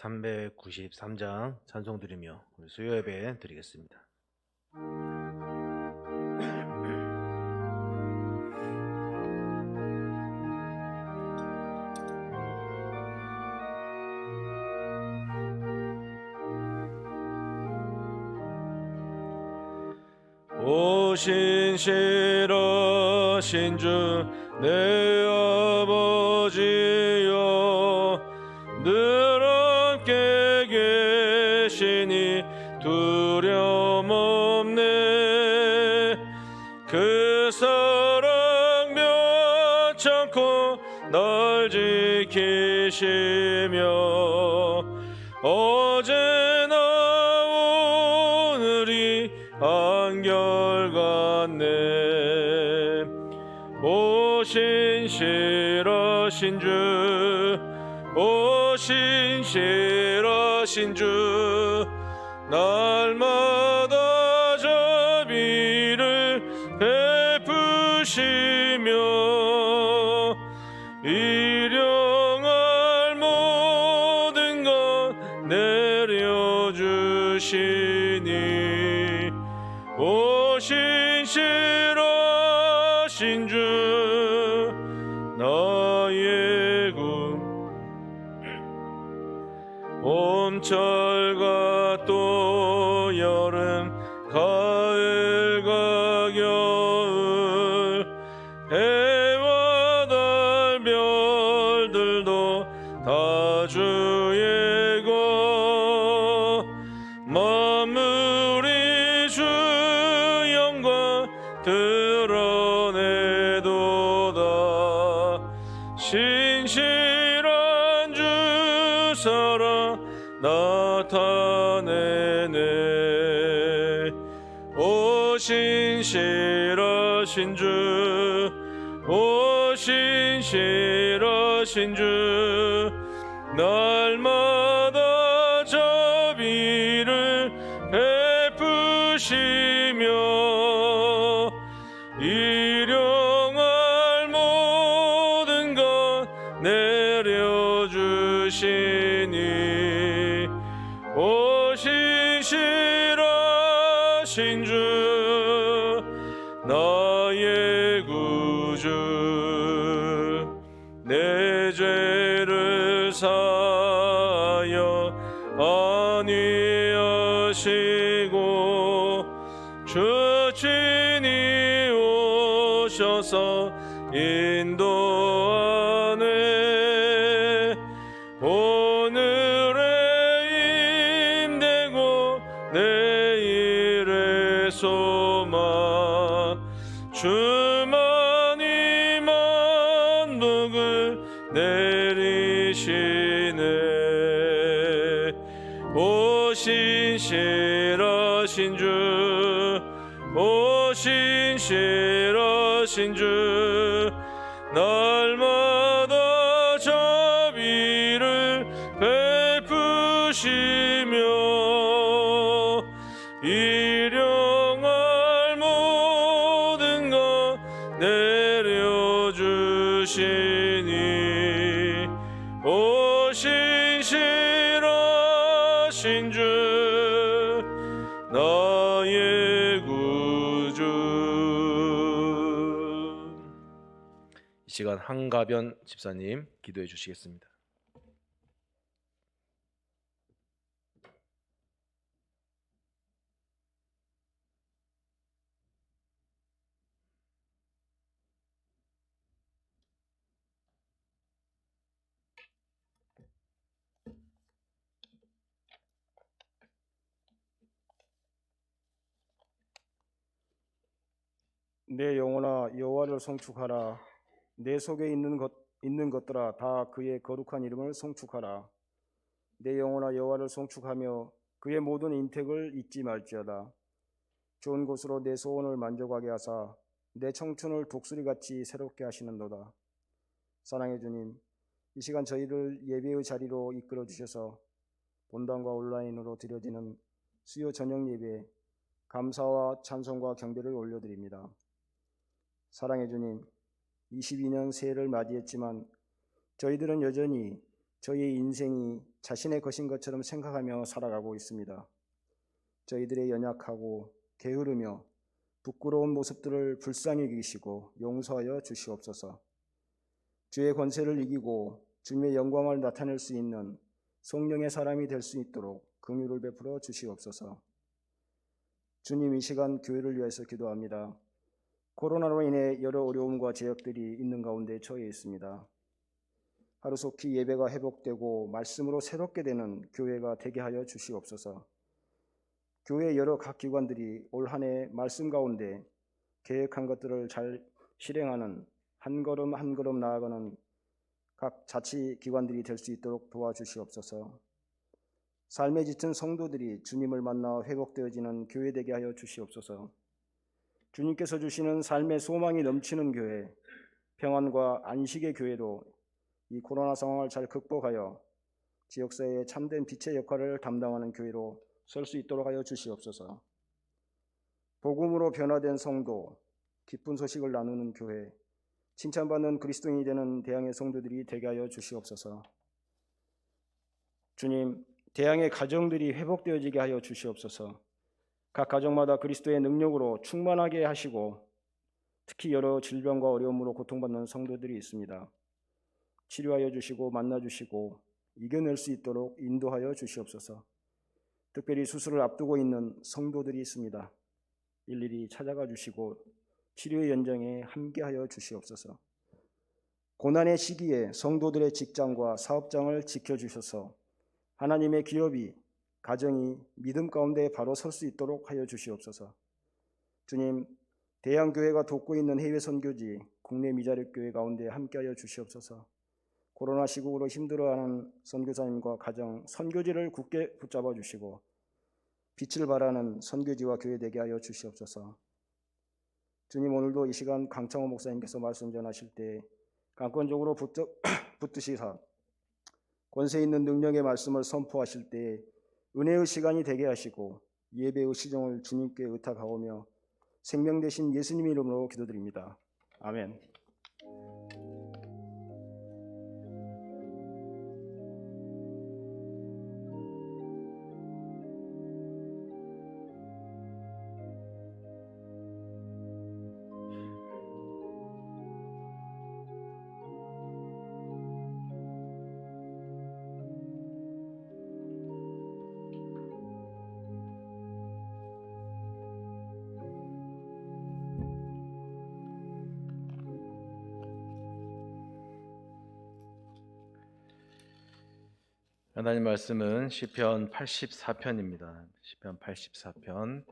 393장 찬송 드리며 수요 예배 드리겠습니다. 오 신실하신 주 내 아버지여, 늘 함께 계시니 두려움 없네. 그 사랑 면찮고 날 지키시며 어제나 오늘이 한결같네. 오 신실하신 주, 오 신실하신 주, 날마다 자비를 베푸시며 일용할 모든 것 내려주시니 오 신실하신 주 나의 구. 봄철과 또 여름 가을과 겨울, 해와 달 별들도 다 주의 것. 만물이 주 영광 드러내도다. 신실한 주 사랑 나타내네. 오 신실하신 주, 오 신실하신 주, 날마다 자비를 베푸시며 일용할 모든 것 내려주시니 오 신실하신 주 나의 구주. 내 죄를 사하여 안위하시고 주 친히 오셔서 인도하네. 오늘의 힘되고 내일의 소망, 주만이 만복을 내리시네. 오 신실하신 주, 오 신실하신 주, 날마다 자비를 베푸시며 일용할 모든 것 내려주시니 오 신실하신 주 나의 구주. 이 시간 한가변 집사님 기도해 주시겠습니다. 내 영혼아 여호와를 송축하라. 내 속에 있는 것들아 다 그의 거룩한 이름을 송축하라. 내 영혼아 여호와를 송축하며 그의 모든 인택을 잊지 말지어다. 좋은 곳으로 내 소원을 만족하게 하사 내 청춘을 독수리같이 새롭게 하시는도다. 사랑의 주님, 이 시간 저희를 예배의 자리로 이끌어 주셔서 본당과 온라인으로 드려지는 수요 저녁 예배에 감사와 찬송과 경배를 올려드립니다. 사랑의 주님, 22년 새해를 맞이했지만 저희들은 여전히 저희의 인생이 자신의 것인 것처럼 생각하며 살아가고 있습니다. 저희들의 연약하고 게으르며 부끄러운 모습들을 불쌍히 여기시고 용서하여 주시옵소서. 주의 권세를 이기고 주님의 영광을 나타낼 수 있는 성령의 사람이 될 수 있도록 긍휼을 베풀어 주시옵소서. 주님, 이 시간 교회를 위해서 기도합니다. 코로나로 인해 여러 어려움과 제약들이 있는 가운데 처해 있습니다. 하루속히 예배가 회복되고 말씀으로 새롭게 되는 교회가 되게 하여 주시옵소서. 교회 여러 각 기관들이 올 한 해 말씀 가운데 계획한 것들을 잘 실행하는 한 걸음 한 걸음 나아가는 각 자치기관들이 될 수 있도록 도와주시옵소서. 삶에 지친 성도들이 주님을 만나 회복되어지는 교회 되게 하여 주시옵소서. 주님께서 주시는 삶의 소망이 넘치는 교회, 평안과 안식의 교회로 이 코로나 상황을 잘 극복하여 지역사회의 참된 빛의 역할을 담당하는 교회로 설 수 있도록 하여 주시옵소서. 복음으로 변화된 성도, 기쁜 소식을 나누는 교회, 칭찬받는 그리스도인이 되는 대항의 성도들이 되게 하여 주시옵소서. 주님, 대항의 가정들이 회복되어지게 하여 주시옵소서. 각 가정마다 그리스도의 능력으로 충만하게 하시고 특히 여러 질병과 어려움으로 고통받는 성도들이 있습니다. 치료하여 주시고 만나주시고 이겨낼 수 있도록 인도하여 주시옵소서. 특별히 수술을 앞두고 있는 성도들이 있습니다. 일일이 찾아가 주시고 치료의 연장에 함께하여 주시옵소서. 고난의 시기에 성도들의 직장과 사업장을 지켜주셔서 하나님의 기업이, 가정이 믿음 가운데 바로 설 수 있도록 하여 주시옵소서. 주님, 대양교회가 돕고 있는 해외 선교지, 국내 미자립 교회 가운데 함께하여 주시옵소서. 코로나 시국으로 힘들어하는 선교사님과 가정, 선교지를 굳게 붙잡아 주시고 빛을 발하는 선교지와 교회 되게 하여 주시옵소서. 주님, 오늘도 이 시간 강창호 목사님께서 말씀 전하실 때 강권적으로 붙드시사 권세 있는 능력의 말씀을 선포하실 때 은혜의 시간이 되게 하시고 예배의 시정을 주님께 의탁하오며 생명 되신 예수님 이름으로 기도드립니다. 아멘. 하나님 말씀은 시편 84편입니다. 시편 84편.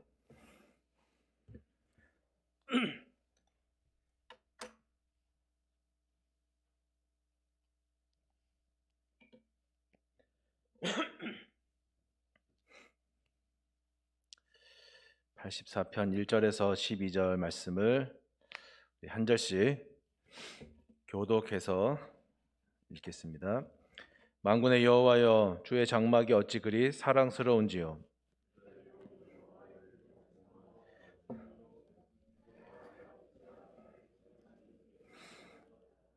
(84편) 1절에서 12절 말씀을 한 절씩 교독해서 읽겠습니다. 만군의 여호와여, 주의 장막이 어찌 그리 사랑스러운지요.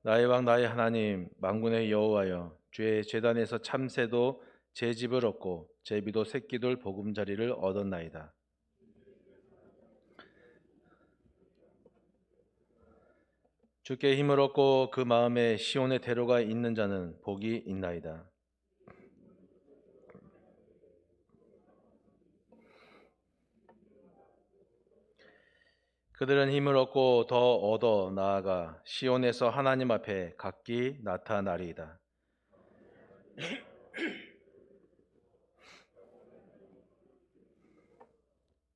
나의 왕 나의 하나님, 만군의 여호와여, 주의 제단에서 참새도 제 집을 얻고 제비도 새끼들 보금자리를 얻었나이다. 주께 힘을 얻고 그 마음에 시온의 대로가 있는 자는 복이 있나이다. 그들은 힘을 얻고 더 얻어 나아가 시온에서 하나님 앞에 각기 나타나리이다.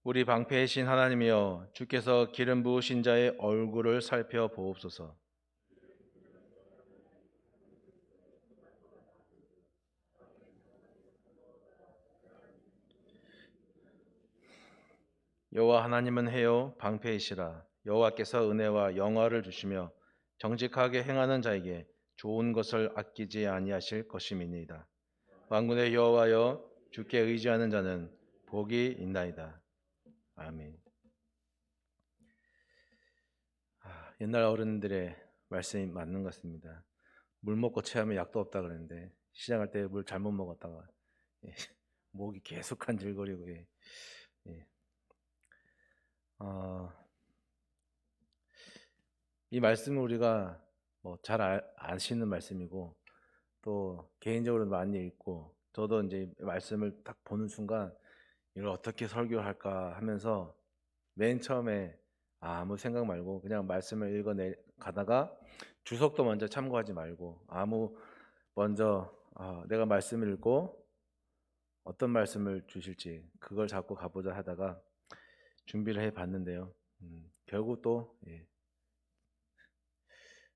우리 방패이신 하나님이여, 주께서 기름 부으신 자의 얼굴을 살펴보옵소서. 여호와 하나님은 해요 방패이시라. 여호와께서 은혜와 영화를 주시며 정직하게 행하는 자에게 좋은 것을 아끼지 아니하실 것임이니이다. 만군의 여호와여, 주께 의지하는 자는 복이 있나이다. 아멘. 옛날 어른들의 말씀이 맞는 것 같습니다. 물 먹고 체하면 약도 없다 그러는데 시작할 때 물 잘못 먹었다가 예, 목이 계속 간질거리고 예. 예. 이 말씀은 우리가 뭐 잘 아시는 말씀이고 또 개인적으로 많이 읽고 저도 이제 말씀을 딱 보는 순간 이걸 어떻게 설교할까 하면서 맨 처음에 아무 생각 말고 그냥 말씀을 읽어내 가다가 주석도 먼저 참고하지 말고 아무 먼저 내가 말씀을 읽고 어떤 말씀을 주실지 그걸 잡고 가보자 하다가 준비를 해 봤는데요. 결국 또, 예,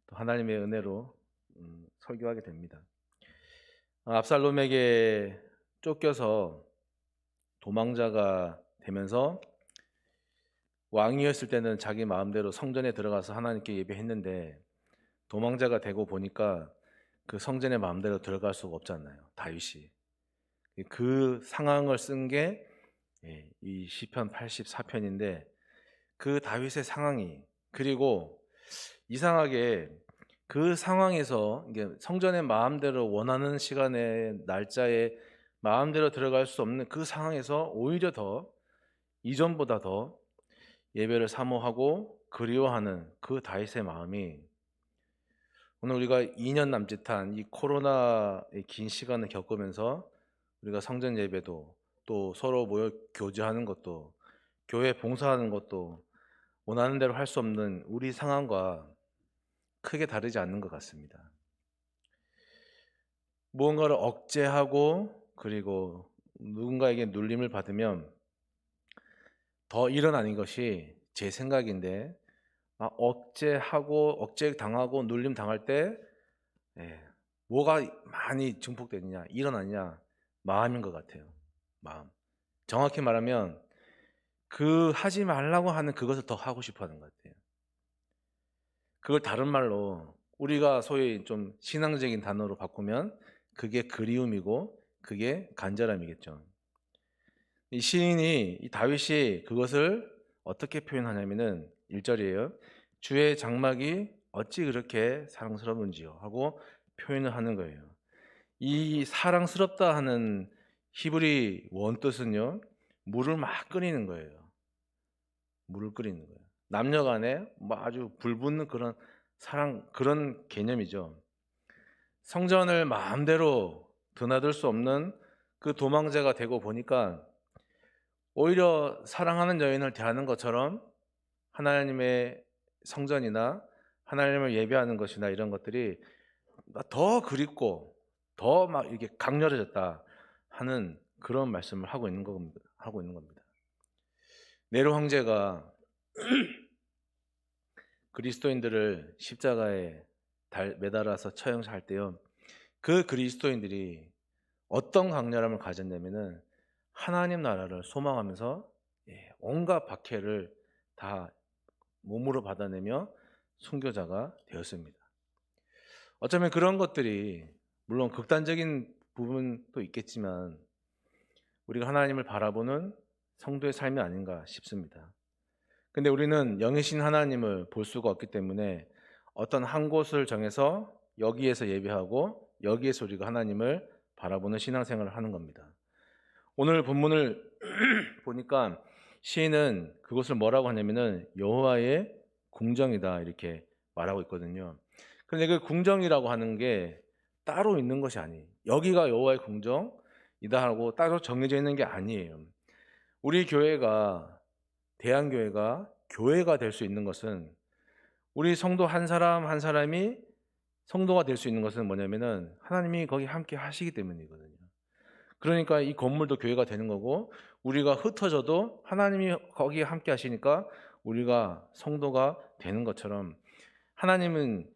또 하나님의 은혜로 설교하게 됩니다. 압살롬에게 쫓겨서 도망자가 되면서 왕이었을 때는 자기 마음대로 성전에 들어가서 하나님께 예배했는데 도망자가 되고 보니까 그 성전에 마음대로 들어갈 수가 없잖아요. 다윗이. 그 상황을 쓴 게 이 시편 84편인데 그 다윗의 상황이 그리고 이상하게 그 상황에서 이게 성전에 마음대로 원하는 시간에 날짜에 마음대로 들어갈 수 없는 그 상황에서 오히려 더 이전보다 더 예배를 사모하고 그리워하는 그 다윗의 마음이 오늘 우리가 2년 남짓한 이 코로나의 긴 시간을 겪으면서 우리가 성전 예배도 또 서로 모여 교제하는 것도 교회 봉사하는 것도 원하는 대로 할 수 없는 우리 상황과 크게 다르지 않는 것 같습니다. 무언가를 억제하고 그리고 누군가에게 눌림을 받으면 더 일어나는 것이 제 생각인데 억제하고 억제당하고 눌림 당할 때 뭐가 많이 증폭되느냐 일어나냐 마음인 것 같아요. 마음. 정확히 말하면 그 하지 말라고 하는 그것을 더 하고 싶어하는 것 같아요. 그걸 다른 말로 우리가 소위 좀 신앙적인 단어로 바꾸면 그게 그리움이고 그게 간절함이겠죠. 이 시인이 이 다윗이 그것을 어떻게 표현하냐면은 1절이에요. 주의 장막이 어찌 그렇게 사랑스러운지요 하고 표현을 하는 거예요. 이 사랑스럽다 하는 히브리 원뜻은요. 물을 막 끓이는 거예요. 물을 끓이는 거예요. 남녀 간에 뭐 아주 불붙는 그런 사랑 그런 개념이죠. 성전을 마음대로 드나들 수 없는 그 도망자가 되고 보니까 오히려 사랑하는 여인을 대하는 것처럼 하나님의 성전이나 하나님을 예배하는 것이나 이런 것들이 더 그립고 더 막 이렇게 강렬해졌다 하는 그런 말씀을 하고 있는 겁니다. 네로 황제가 그리스도인들을 십자가에 매달아서 처형할 때요. 그 그리스도인들이 어떤 강렬함을 가졌냐면은 하나님 나라를 소망하면서 온갖 박해를 다 몸으로 받아내며 순교자가 되었습니다. 어쩌면 그런 것들이 물론 극단적인 부분도 있겠지만 우리가 하나님을 바라보는 성도의 삶이 아닌가 싶습니다. 근데 우리는 영이신 하나님을 볼 수가 없기 때문에 어떤 한 곳을 정해서 여기에서 예배하고 여기에서 우리가 하나님을 바라보는 신앙생활을 하는 겁니다. 오늘 본문을 보니까 시인은 그것을 뭐라고 하냐면은 여호와의 궁정이다 이렇게 말하고 있거든요. 그런데 그 궁정이라고 하는 게 따로 있는 것이 아니에요. 여기가 여호와의 궁정이다 하고 따로 정해져 있는 게 아니에요. 우리 교회가 대한교회가 교회가 될 수 있는 것은 우리 성도 한 사람 한 사람이 성도가 될 수 있는 것은 뭐냐면은 하나님이 거기 함께 하시기 때문이거든요. 그러니까 이 건물도 교회가 되는 거고 우리가 흩어져도 하나님이 거기에 함께 하시니까 우리가 성도가 되는 것처럼 하나님은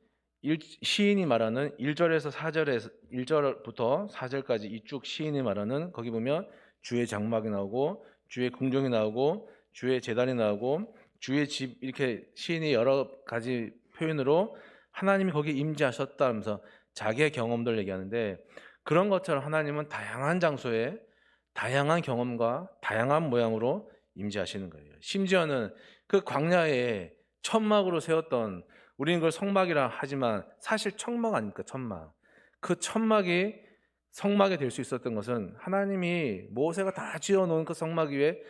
시인이 말하는 1절에서 4절에서 1절부터 4절까지 이 쭉 시인이 말하는 거기 보면 주의 장막이 나오고 주의 궁정이 나오고 주의 제단이 나오고 주의 집 이렇게 시인이 여러 가지 표현으로 하나님이 거기에 임재하셨다 하면서 자기의 경험들 얘기하는데 그런 것처럼 하나님은 다양한 장소에 다양한 경험과 다양한 모양으로 임재하시는 거예요. 심지어는 그 광야에 천막으로 세웠던 우리는 그걸 성막이라 하지만 사실 천막 아닙니까? 천막. 그 천막이 성막이 될 수 있었던 것은 하나님이 모세가 다 지어놓은 그 성막 위에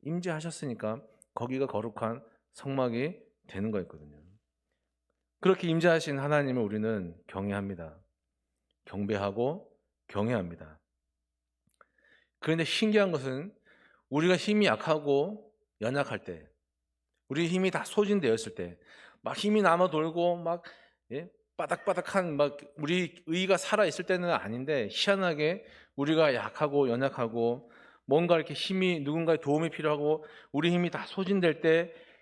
임재하셨으니까 거기가 거룩한 성막이 되는 거였거든요. 그렇게 임재하신 하나님을 우리는 경외합니다. 경배하고 경외합니다. 그런데 신기한 것은 우리가 힘이 약하고 연약할 때, 우리 힘이 다 소진되었을 때, 막 힘이 남아 돌고 막 바닥바닥한 막 우리 의가 살아 있을 때는 아닌데, 희한하게 우리가 약하고 연약하고 뭔가 이렇게 힘이 누군가의 도움이 필요하고 우리 힘이 다 소진될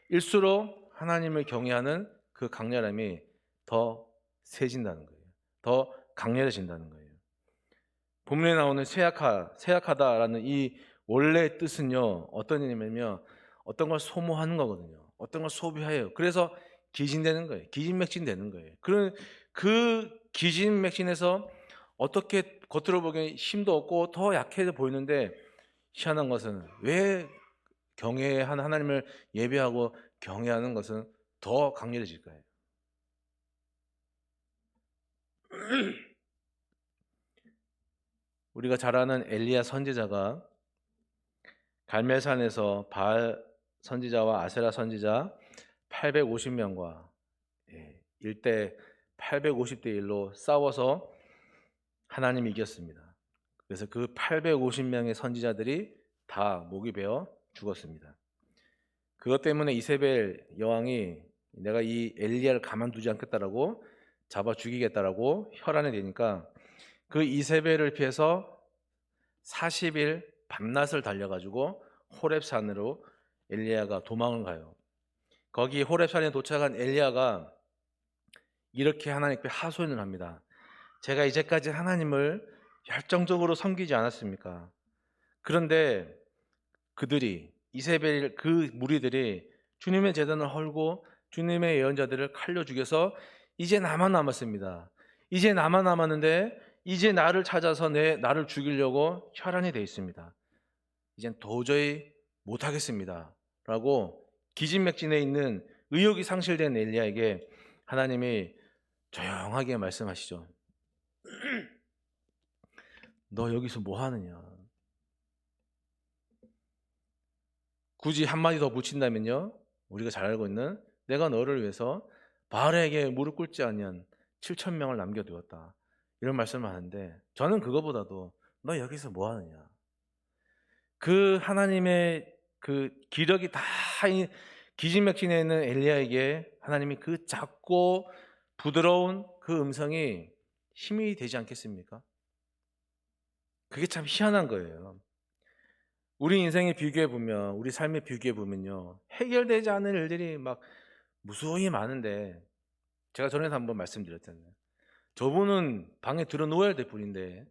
때일수록 하나님을 경외하는 그 강렬함이 더 세진다는 거예요. 더 강렬해진다는 거예요. 본문에 나오는 쇠약하다라는 이 원래 뜻은요, 어떤 의미냐면요, 어떤 걸 소모하는 거거든요. 어떤 걸 소비해요. 그래서 기진되는 거예요. 기진맥진되는 거예요. 그 기진맥진에서 어떻게 겉으로 보기엔 힘도 없고 더 약해 보이는데, 희한한 것은 왜 경외한 하나님을 예배하고 경외하는 것은 더 강렬해질 거예요. 우리가 잘 아는 엘리야 선지자가 갈멜산에서 바알 선지자와 아세라 선지자 850명과 일대 850대 1로 싸워서 하나님이 이겼습니다. 그래서 그 850명의 선지자들이 다 목이 베어 죽었습니다. 그것 때문에 이세벨 여왕이 내가 이 엘리야를 가만두지 않겠다라고 잡아 죽이겠다라고 혈안이 되니까 그 이세벨을 피해서 40일 밤낮을 달려가지고 호렙산으로 엘리야가 도망을 가요. 거기 호렙산에 도착한 엘리야가 이렇게 하나님께 하소연을 합니다. 제가 이제까지 하나님을 열정적으로 섬기지 않았습니까? 그런데 그들이 이세벨 그 무리들이 주님의 제단을 헐고 주님의 예언자들을 칼로 죽여서 이제 나만 남았습니다. 이제 나만 남았는데 이제 나를 찾아서 나를 죽이려고 혈안이 되어 있습니다. 이젠 도저히 못하겠습니다. 라고 기진맥진에 있는 의욕이 상실된 엘리야에게 하나님이 조용하게 말씀하시죠. 너 여기서 뭐 하느냐? 굳이 한마디 더 붙인다면요, 우리가 잘 알고 있는 내가 너를 위해서 바알에게 무릎 꿇지 아니한 7,000명을 남겨두었다, 이런 말씀을 하는데, 저는 그거보다도 너 여기서 뭐 하느냐, 그 하나님의 그 기력이 다 기진맥진해 있는 엘리야에게 하나님이 그 작고 부드러운 그 음성이 힘이 되지 않겠습니까? 그게 참 희한한 거예요. 우리 인생에 비교해 보면, 우리 삶에 비교해 보면요, 해결되지 않은 일들이 막 무수히 많은데, 제가 전에도 한번 말씀드렸잖아요. 저분은 방에 들어 누워야 될 뿐인데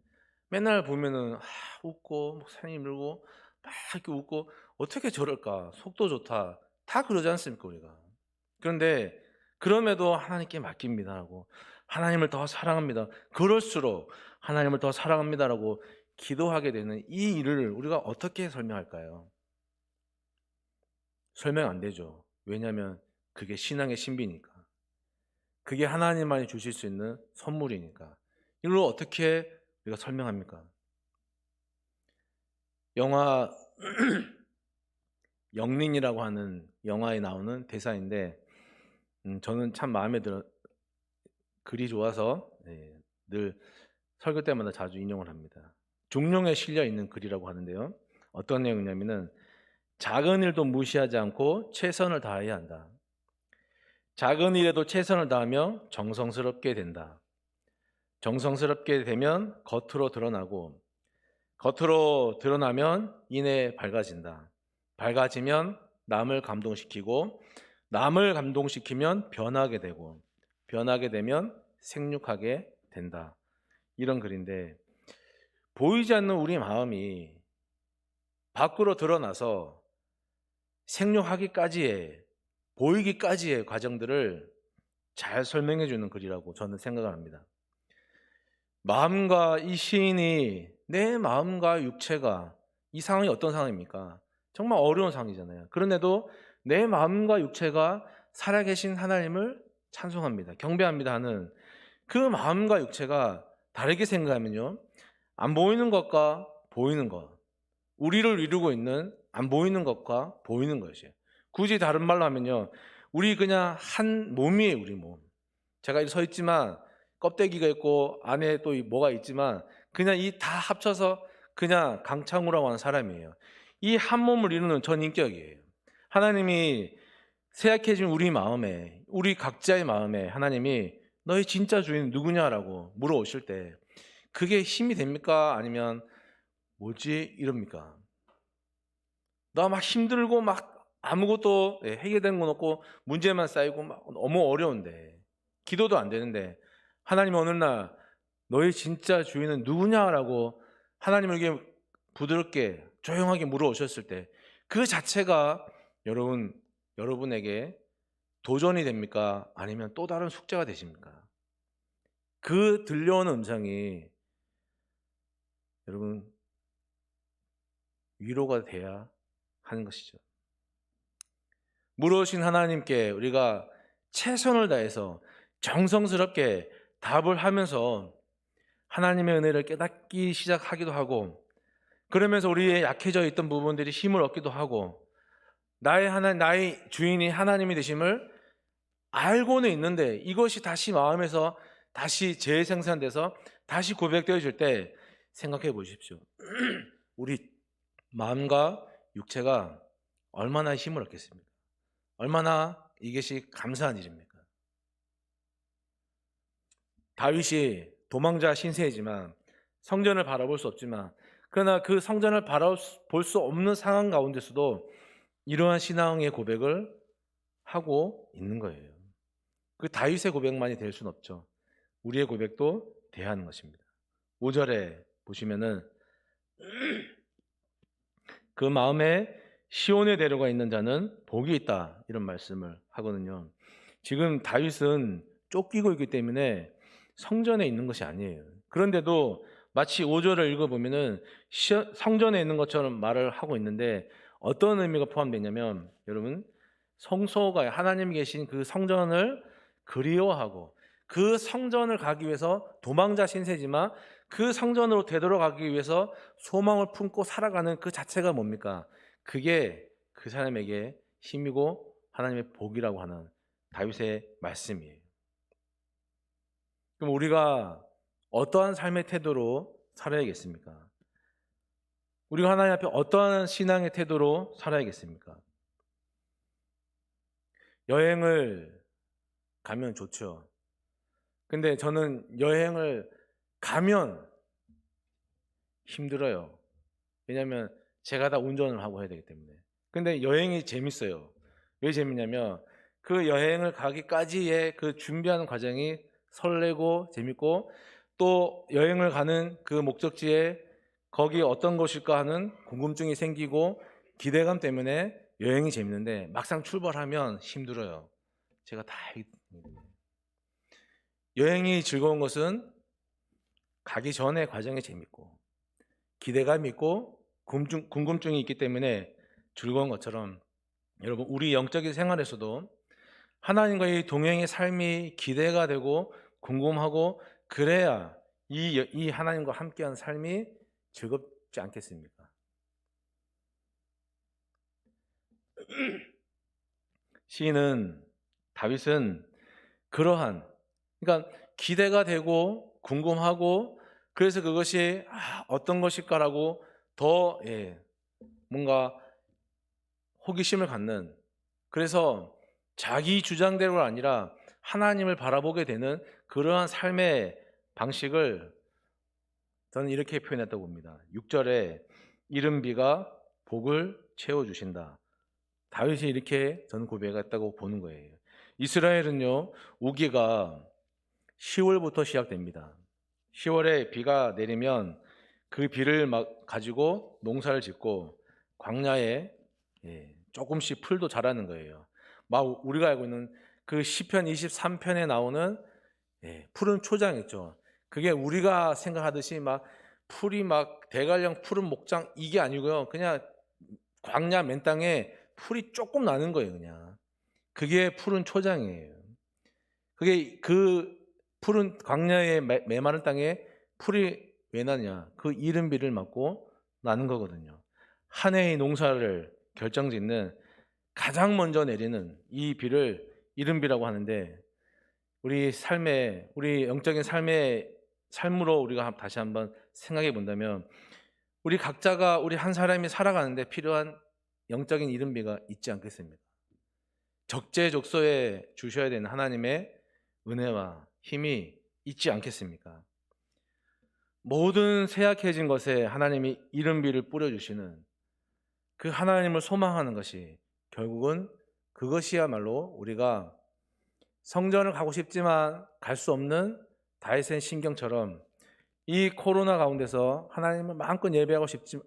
맨날 보면은 웃고 목사님 물고 막 이렇게 웃고, 어떻게 저럴까, 속도 좋다, 다 그러지 않습니까 우리가? 그런데 그럼에도 하나님께 맡깁니다라고, 하나님을 더 사랑합니다, 그럴수록 하나님을 더 사랑합니다라고 기도하게 되는 이 일을 우리가 어떻게 설명할까요? 설명 안 되죠. 왜냐하면 그게 신앙의 신비니까, 그게 하나님만이 주실 수 있는 선물이니까. 이걸 어떻게 우리가 설명합니까? 영화 영린이라고 하는 영화에 나오는 대사인데, 저는 참 마음에 들어, 글이 좋아서 늘 설교 때마다 자주 인용을 합니다. 중용에 실려 있는 글이라고 하는데요, 어떤 내용이냐면은 작은 일도 무시하지 않고 최선을 다해야 한다. 작은 일에도 최선을 다하며 정성스럽게 된다. 정성스럽게 되면 겉으로 드러나고, 겉으로 드러나면 이내 밝아진다. 밝아지면 남을 감동시키고, 남을 감동시키면 변하게 되고, 변하게 되면 생육하게 된다. 이런 글인데, 보이지 않는 우리 마음이 밖으로 드러나서 생육하기까지의, 보이기까지의 과정들을 잘 설명해 주는 글이라고 저는 생각을 합니다. 마음과, 이 시인이 내 마음과 육체가, 이 상황이 어떤 상황입니까? 정말 어려운 상황이잖아요. 그런데도 내 마음과 육체가 살아계신 하나님을 찬송합니다, 경배합니다 하는 그 마음과 육체가 다르게 생각하면요, 안 보이는 것과 보이는 것, 우리를 이루고 있는 안 보이는 것과 보이는 것이에요. 굳이 다른 말로 하면요, 우리 그냥 한 몸이에요. 우리 몸. 제가 서 있지만 껍데기가 있고 안에 또 뭐가 있지만 그냥 이 다 합쳐서 그냥 강창우라고 하는 사람이에요. 이 한 몸을 이루는 전 인격이에요. 하나님이 세약해진 우리 마음에, 우리 각자의 마음에 하나님이 너희 진짜 주인 누구냐라고 물어오실 때 그게 힘이 됩니까? 아니면 뭐지 이럽니까? 나 막 힘들고 막 아무것도 해결된 건 없고 문제만 쌓이고 막 너무 어려운데 기도도 안 되는데 하나님 어느 날 너희 진짜 주인은 누구냐라고 하나님에게 부드럽게 조용하게 물어오셨을 때 그 자체가 여러분에게 도전이 됩니까? 아니면 또 다른 숙제가 되십니까? 그 들려오는 음성이 여러분 위로가 돼야 하는 것이죠. 물어오신 하나님께 우리가 최선을 다해서 정성스럽게 답을 하면서 하나님의 은혜를 깨닫기 시작하기도 하고 그러면서 우리의 약해져 있던 부분들이 힘을 얻기도 하고 나의 주인이 하나님이 되심을 알고는 있는데 이것이 다시 마음에서 다시 재생산돼서 다시 고백되어질 때 생각해 보십시오. 우리 마음과 육체가 얼마나 힘을 얻겠습니까? 얼마나 이것이 감사한 일입니까? 다윗이 도망자 신세이지만 성전을 바라볼 수 없지만 그러나 그 성전을 바라볼 수 없는 상황 가운데서도 이러한 신앙의 고백을 하고 있는 거예요. 그 다윗의 고백만이 될 수는 없죠. 우리의 고백도 돼야 하는 것입니다. 5절에 보시면은 그 마음에 시온에 데려가 있는 자는 복이 있다 이런 말씀을 하거든요. 지금 다윗은 쫓기고 있기 때문에 성전에 있는 것이 아니에요. 그런데도 마치 5절을 읽어보면은 성전에 있는 것처럼 말을 하고 있는데 어떤 의미가 포함되냐면 여러분 성소가 하나님이 계신 그 성전을 그리워하고 그 성전을 가기 위해서 도망자 신세지만 그 성전으로 되돌아가기 위해서 소망을 품고 살아가는 그 자체가 뭡니까? 그게 그 사람에게 힘이고 하나님의 복이라고 하는 다윗의 말씀이에요. 그럼 우리가 어떠한 삶의 태도로 살아야겠습니까? 우리가 하나님 앞에 어떠한 신앙의 태도로 살아야겠습니까? 여행을 가면 좋죠. 근데 저는 여행을 가면 힘들어요. 왜냐하면 제가 다 운전을 하고 해야 되기 때문에. 근데 여행이 재밌어요. 왜 재밌냐면 그 여행을 가기까지의 그 준비하는 과정이 설레고 재밌고 또 여행을 가는 그 목적지에 거기 어떤 곳일까 하는 궁금증이 생기고 기대감 때문에 여행이 재밌는데 막상 출발하면 힘들어요. 제가 다 여행이 즐거운 것은 가기 전에 과정이 재밌고 기대감이 있고 궁금증이 있기 때문에 즐거운 것처럼 여러분 우리 영적인 생활에서도 하나님과의 동행의 삶이 기대가 되고 궁금하고 그래야 이 하나님과 함께한 삶이 즐겁지 않겠습니까? 시인은 다윗은 그러한 그러니까 기대가 되고 궁금하고 그래서 그것이 어떤 것일까라고 더 뭔가 호기심을 갖는 그래서 자기 주장대로가 아니라 하나님을 바라보게 되는 그러한 삶의 방식을 저는 이렇게 표현했다고 봅니다. 6절에 이른 비가 복을 채워주신다. 다윗이 이렇게 저는 고백했다고 보는 거예요. 이스라엘은요 우기가 10월부터 시작됩니다. 10월에 비가 내리면 그 비를 가지고 농사를 짓고 광야에 조금씩 풀도 자라는 거예요. 막 우리가 알고 있는 그 시편 23편에 나오는 푸른 초장 있죠. 그게 우리가 생각하듯이 막 풀이 막 대관령 푸른 목장 이게 아니고요. 그냥 광야 맨 땅에 풀이 조금 나는 거예요. 그냥 그게 푸른 초장이에요. 그게 그 푸른 광야의 메마른 땅에 풀이 왜 나냐? 그 이른비를 맞고 나는 거거든요. 한 해의 농사를 결정짓는 가장 먼저 내리는 이 비를 이른비라고 하는데, 우리 영적인 삶으로 우리가 다시 한번 생각해 본다면, 우리 각자가 우리 한 사람이 살아가는데 필요한 영적인 이른비가 있지 않겠습니까? 적재적소에 주셔야 되는 하나님의 은혜와 힘이 있지 않겠습니까? 모든 쇠약해진 것에 하나님이 이른비를 뿌려주시는 그 하나님을 소망하는 것이, 결국은 그것이야말로 우리가 성전을 가고 싶지만 갈 수 없는 다윗의 심경처럼 이 코로나 가운데서 하나님을 마음껏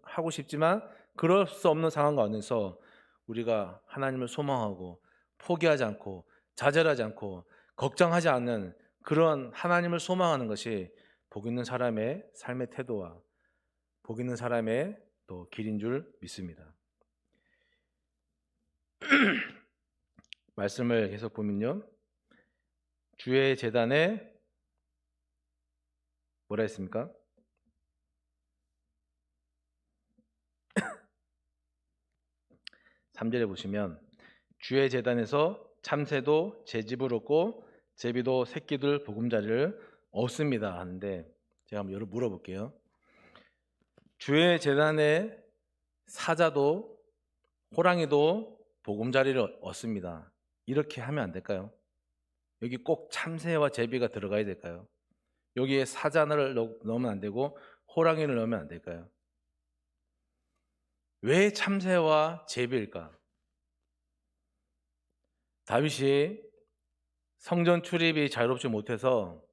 하고 싶지만 그럴 수 없는 상황 가운데서 우리가 하나님을 소망하고 포기하지 않고 좌절하지 않고 걱정하지 않는 그런 하나님을 소망하는 것이 복 있는 사람의 삶의 태도와 복 있는 사람의 또 길인 줄 믿습니다. 말씀을 계속 보면요, 주의 제단에 뭐라 했습니까? 3절에 보시면 주의 제단에서 참새도 제 집을 얻고 제비도 새끼들 보금자리를 얻습니다 하는데, 제가 한번 물어볼게요. 주의 제단에 사자도 호랑이도 보금자리를 얻습니다. 이렇게 하면 안 될까요? 여기 꼭 참새와 제비가 들어가야 될까요? 여기에 사자를 넣으면 안 되고 호랑이를 넣으면 안 될까요? 왜 참새와 제비일까? 다윗이 성전 출입이 자유롭지 못해서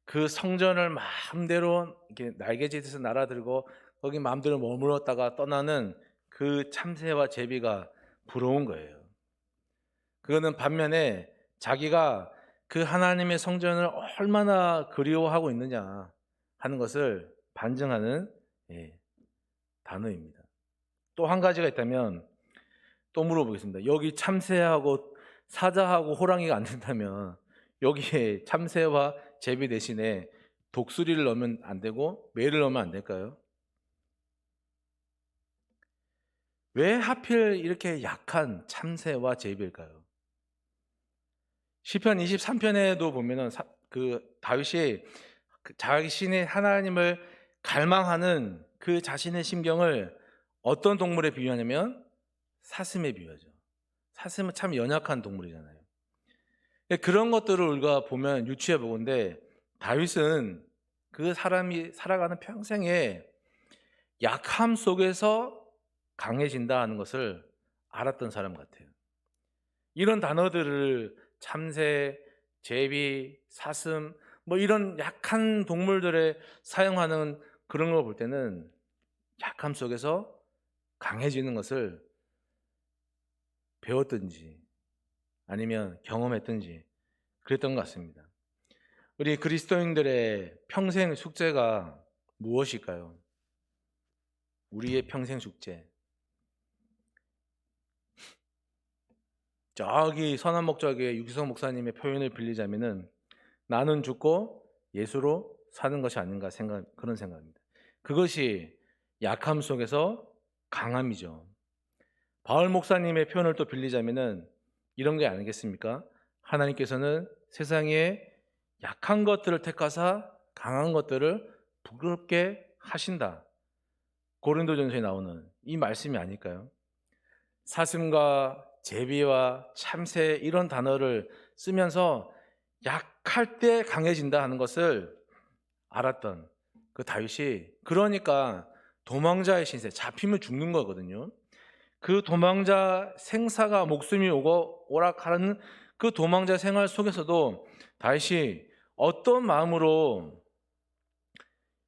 그 성전을 마음대로 이렇게 날개짓에서 날아들고 거기 마음대로 머물렀다가 떠나는 그 참새와 제비가 부러운 거예요. 그거는 반면에 자기가 그 하나님의 성전을 얼마나 그리워하고 있느냐 하는 것을 반증하는 단어입니다. 또 한 가지가 있다면 또 물어보겠습니다. 여기 참새하고 사자하고 호랑이가 안 된다면 여기에 참새와 제비 대신에 독수리를 넣으면 안 되고 매를 넣으면 안 될까요? 왜 하필 이렇게 약한 참새와 제비일까요? 시편 23편에도 보면은 그 다윗이 자신의 하나님을 갈망하는 그 자신의 심경을 어떤 동물에 비유하냐면 사슴에 비유하죠. 사슴은 참 연약한 동물이잖아요. 그런 것들을 우리가 보면 유추해 보건데, 다윗은 그 사람이 살아가는 평생에 약함 속에서 강해진다 하는 것을 알았던 사람 같아요. 이런 단어들을 참새, 제비, 사슴 뭐 이런 약한 동물들에 사용하는 그런 걸 볼 때는 약함 속에서 강해지는 것을 배웠든지 아니면 경험했든지 그랬던 것 같습니다. 우리 그리스도인들의 평생 숙제가 무엇일까요? 우리의 평생 숙제. 저기 선한 목적의 유기성 목사님의 표현을 빌리자면은 나는 죽고 예수로 사는 것이 아닌가 그런 생각입니다. 그것이 약함 속에서 강함이죠. 바울 목사님의 표현을 또 빌리자면은 이런 게 아니겠습니까? 하나님께서는 세상에 약한 것들을 택하사 강한 것들을 부끄럽게 하신다. 고린도전서에 나오는 이 말씀이 아닐까요? 사슴과 제비와 참새 이런 단어를 쓰면서 약할 때 강해진다 하는 것을 알았던 그 다윗이, 그러니까 도망자의 신세, 잡히면 죽는 거거든요. 그 도망자 생사가 목숨이 오고 오락하는 그 도망자 생활 속에서도 다윗이 어떤 마음으로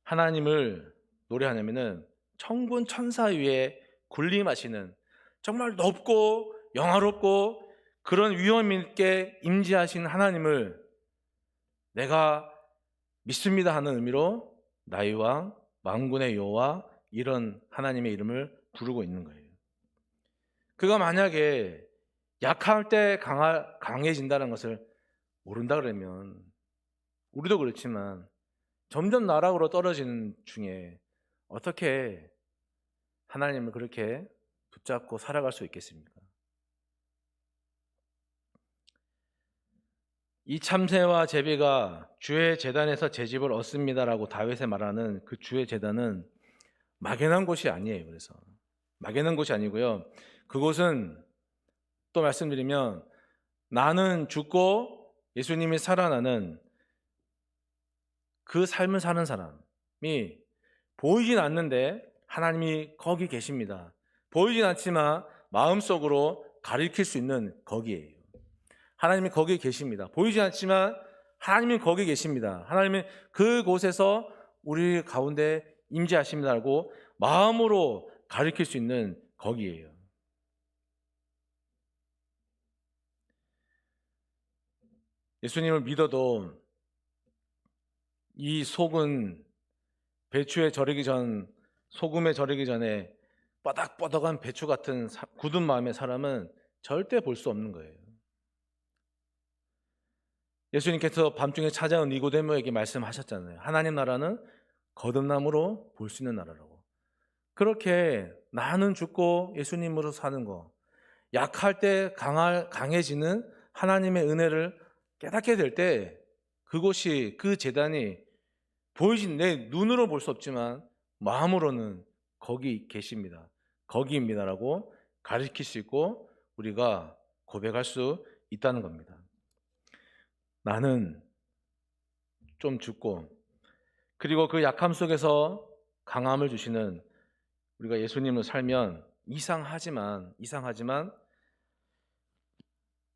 하나님을 노래하냐면은 천군 천사 위에 군림하시는 정말 높고 영화롭고 그런 위엄 있게 임재하신 하나님을 내가 믿습니다 하는 의미로 나의 왕, 만군의 여호와 이런 하나님의 이름을 부르고 있는 거예요. 그가 만약에 약할 때 강해진다는 것을 모른다 그러면, 우리도 그렇지만 점점 나락으로 떨어지는 중에 어떻게 하나님을 그렇게 붙잡고 살아갈 수 있겠습니까? 이 참새와 제비가 주의 제단에서 제 집을 얻습니다라고 다윗에 말하는 그 주의 제단은 막연한 곳이 아니에요. 그래서 막연한 곳이 아니고요. 그곳은 또 말씀드리면 나는 죽고 예수님이 살아나는 그 삶을 사는 사람이 보이진 않는데 하나님이 거기 계십니다. 보이진 않지만 마음속으로 가리킬 수 있는 거기에요. 하나님이 거기 계십니다. 보이지 않지만 하나님이 거기 계십니다. 하나님이 그곳에서 우리 가운데 임재하십니다라고 마음으로 가리킬 수 있는 거기에요. 예수님을 믿어도 이 속은 배추에 절이기 전, 소금에 절이기 전에 뻐덕뻐덕한 배추 같은 굳은 마음의 사람은 절대 볼 수 없는 거예요. 예수님께서 밤중에 찾아온 니고데모에게 말씀하셨잖아요. 하나님 나라는 거듭남으로 볼 수 있는 나라라고. 그렇게 나는 죽고 예수님으로 사는 거, 약할 때 강해지는 하나님의 은혜를 깨닫게 될 때 그곳이, 그 제단이 보이진 내 눈으로 볼 수 없지만 마음으로는 거기 계십니다. 거기입니다라고 가르칠 수 있고 우리가 고백할 수 있다는 겁니다. 나는 좀 죽고, 그리고 그 약함 속에서 강함을 주시는 우리가 예수님을 살면 이상하지만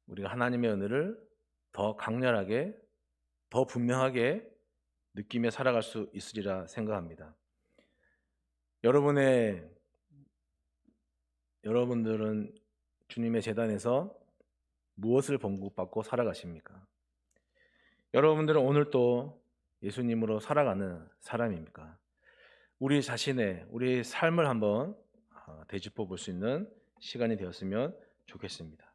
우리가 하나님의 은혜를 더 강렬하게, 더 분명하게 느끼며 살아갈 수 있으리라 생각합니다. 여러분들은 주님의 제단에서 무엇을 번복받고 살아가십니까? 여러분들은 오늘 또 예수님으로 살아가는 사람입니까? 우리 자신의, 우리의 삶을 한번 되짚어 볼 수 있는 시간이 되었으면 좋겠습니다.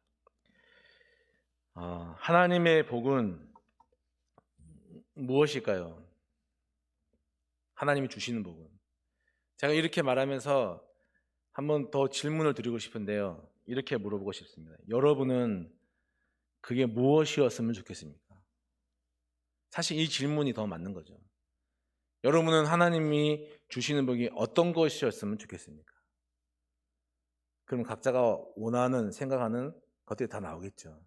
하나님의 복은 무엇일까요? 하나님이 주시는 복은. 제가 이렇게 말하면서 한번 더 질문을 드리고 싶은데요. 이렇게 물어보고 싶습니다. 여러분은 그게 무엇이었으면 좋겠습니까? 사실 이 질문이 더 맞는 거죠. 여러분은 하나님이 주시는 복이 어떤 것이었으면 좋겠습니까? 그럼 각자가 원하는, 생각하는 것들이 다 나오겠죠.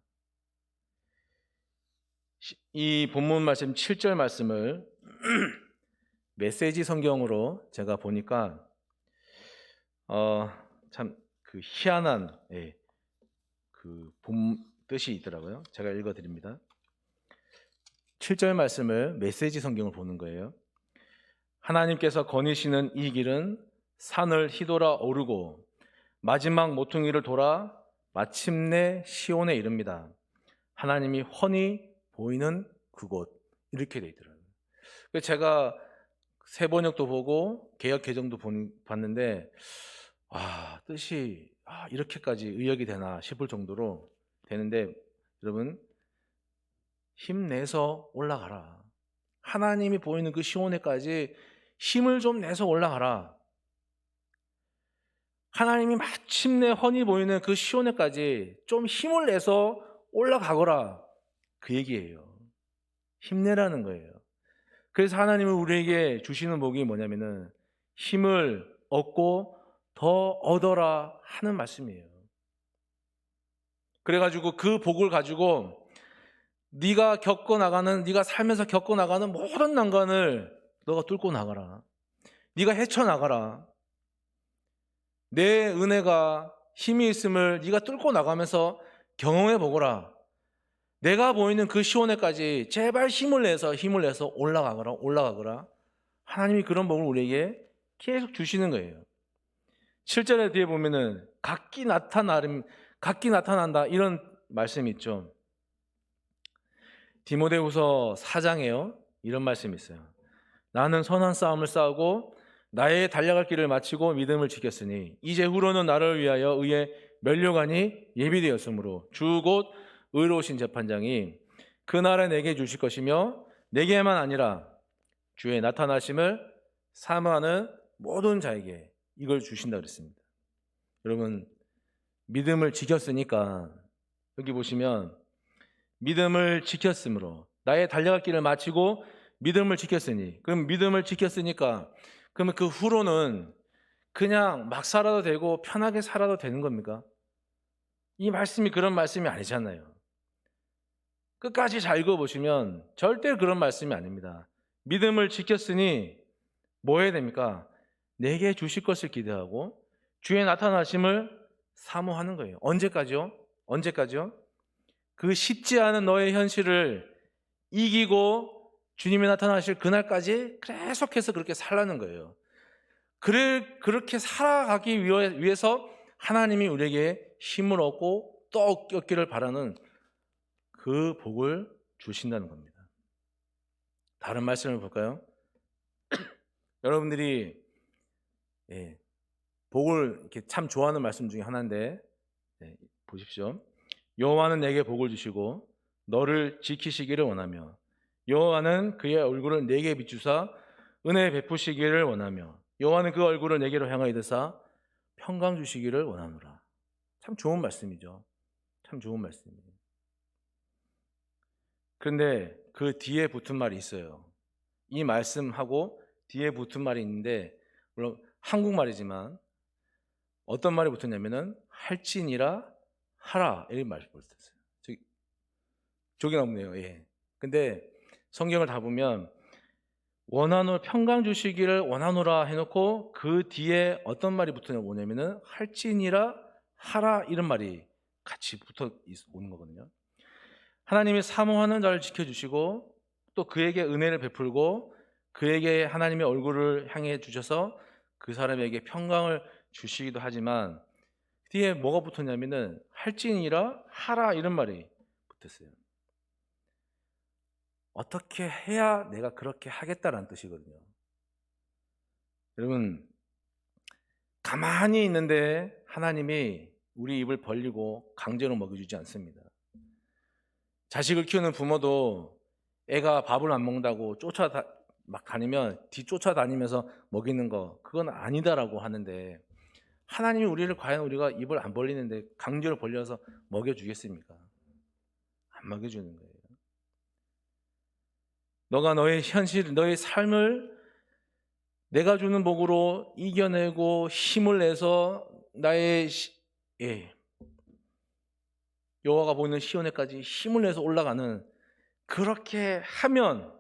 이 본문 말씀 7절 말씀을 메시지 성경으로 제가 보니까 참 그 희한한 그 본 뜻이 있더라고요. 제가 읽어드립니다. 7절 말씀을 메시지 성경을 보는 거예요. 하나님께서 거니시는 이 길은 산을 휘돌아 오르고 마지막 모퉁이를 돌아 마침내 시온에 이릅니다. 하나님이 훤히 보이는 그곳, 이렇게 돼 있더라고요. 제가 새 번역도 보고 개역 개정도 봤는데 뜻이 이렇게까지 의역이 되나 싶을 정도로 되는데, 여러분 힘내서 올라가라. 하나님이 보이는 그 시온에까지 힘을 좀 내서 올라가라. 하나님이 마침내 훤히 보이는 그 시온에까지 좀 힘을 내서 올라가거라. 그 얘기예요. 힘내라는 거예요. 그래서 하나님은 우리에게 주시는 복이 뭐냐면은 힘을 얻고 더 얻어라 하는 말씀이에요. 그래가지고 그 복을 가지고 네가 살면서 겪어나가는 모든 난관을 너가 뚫고 나가라. 네가 헤쳐나가라. 내 은혜가, 힘이 있음을 네가 뚫고 나가면서 경험해 보거라. 내가 보이는 그 시온에까지 제발 힘을 내서 올라가거라. 하나님이 그런 복을 우리에게 계속 주시는 거예요. 7절에 뒤에 보면은 각기 나타난다 이런 말씀이 있죠. 디모데후서 4장에요. 이런 말씀이 있어요. 나는 선한 싸움을 싸우고 나의 달려갈 길을 마치고 믿음을 지켰으니 이제 후로는 나를 위하여 의의 면류관이 예비되었으므로 주 곧 의로우신 재판장이 그 날에 내게 주실 것이며 내게만 아니라 주의 나타나심을 사모하는 모든 자에게 이걸 주신다 그랬습니다. 여러분, 믿음을 지켰으니까 여기 보시면 믿음을 지켰으므로 나의 달려갈 길을 마치고 믿음을 지켰으니, 그럼 믿음을 지켰으니까 그러면 그 후로는 그냥 막 살아도 되고 편하게 살아도 되는 겁니까? 이 말씀이 그런 말씀이 아니잖아요. 끝까지 잘 읽어보시면 절대 그런 말씀이 아닙니다. 믿음을 지켰으니 뭐 해야 됩니까? 내게 주실 것을 기대하고 주의 나타나심을 사모하는 거예요. 언제까지요? 언제까지요? 그 쉽지 않은 너의 현실을 이기고 주님이 나타나실 그날까지 계속해서 그렇게 살라는 거예요. 그렇게 살아가기 위해서 하나님이 우리에게 힘을 얻고 또 얻기를 바라는 그 복을 주신다는 겁니다. 다른 말씀을 볼까요? 여러분들이 복을 이렇게 참 좋아하는 말씀 중에 하나인데, 보십시오. 여호와는 내게 복을 주시고 너를 지키시기를 원하며 여호와는 그의 얼굴을 내게 비추사 은혜 베푸시기를 원하며 여호와는 그 얼굴을 내게로 향하여 드사 평강 주시기를 원하노라. 참 좋은 말씀이죠. 참 좋은 말씀이에요. 그런데 그 뒤에 붙은 말이 있어요. 이 말씀하고 뒤에 붙은 말이 있는데, 물론 한국말이지만 어떤 말이 붙었냐면은 할지니라 하라, 이런 말이 붙었어요. 저기 없네요. 예. 근데 성경을 다 보면 원하노 평강 주시기를 원하노라 해놓고 그 뒤에 어떤 말이 붙었냐 뭐냐면은 할지니라 하라, 이런 말이 같이 붙어 오는 거거든요. 하나님이 사모하는 자를 지켜주시고 또 그에게 은혜를 베풀고 그에게 하나님의 얼굴을 향해 주셔서 그 사람에게 평강을 주시기도 하지만 뒤에 뭐가 붙었냐면은 할지니라 하라, 이런 말이 붙었어요. 어떻게 해야 내가 그렇게 하겠다라는 뜻이거든요. 여러분, 가만히 있는데 하나님이 우리 입을 벌리고 강제로 먹여주지 않습니다. 자식을 키우는 부모도 애가 밥을 안 먹는다고 막 다니면 뒤쫓아다니면서 먹이는 거, 그건 아니다라고 하는데 하나님이 우리를 과연 우리가 입을 안 벌리는데 강제로 벌려서 먹여주겠습니까? 안 먹여주는 거예요. 너가 너의 현실, 너의 삶을 내가 주는 복으로 이겨내고 힘을 내서 나의 여호와가 보이는 시온에까지 힘을 내서 올라가는, 그렇게 하면